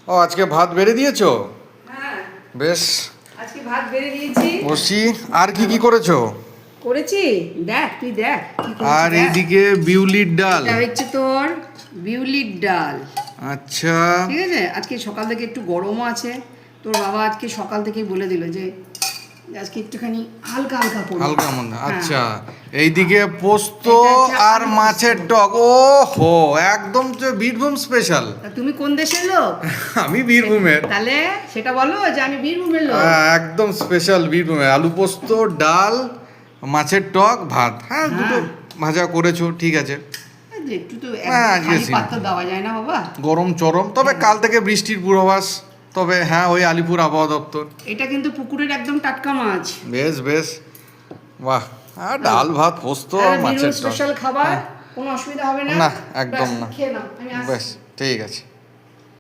ও আজকে ভাত বেড়ে দিয়েছো? হ্যাঁ বেশ, আজকে ভাত বেড়ে দিয়েছি। বসি। আর কি কি করেছো? করেছি, দেখ তুই দেখ কি করেছি। আর দেখ। এইদিকে বিউলির ডাল। এটা হচ্ছে তোর বিউলির ডাল। আচ্ছা, ঠিক আছে, আজকে সকাল থেকে একটু গরমও আছে। তোর বাবা আজকে সকাল থেকেই বলে দিল যে আজকে একটুখানি হালকা হালকা করবো। হালকা মন্দ। হ্যাঁ। আচ্ছা, এইদিকে পোস্ত এটা হচ্ছে আর আলু মাছের পোস্ত। টক। ও হো, একদম তো বীরভূম স্পেশাল। তা তুমি কোন দেশের লোক? আমি বীরভূমের। তাহলে সেটা বলো যে আমি বীরভূমের লোক। একদম স্পেশাল বীরভূমের। আলু পোস্ত, ডাল, মাছের টক, ভাত। হ্যাঁ, দুটো ভাজা করেছো, ঠিক আছে। এই যে একটু তো হ্যাঁ, একদম খালি আজকে পাত্র দেওয়া যায় না বাবা। গরম চরম, তবে কাল থেকে বৃষ্টির পূর্বাভাস। তবে হ্যাঁ, ওই আলিপুর আবহাওয়া দপ্তর। এটা কিন্তু পুকুরের একদম টাটকা মাছ। বেশ বেশ, বাহ। আর ডাল ভাত পোস্ত আর মাছের টক। স্পেশাল খাবার, হ্যাঁ। কোনো অসুবিধা হবে না। না, একদম ব্যাস, না। খেয়ে নাও, আমি আসছি। বেশ, ঠিক আছে।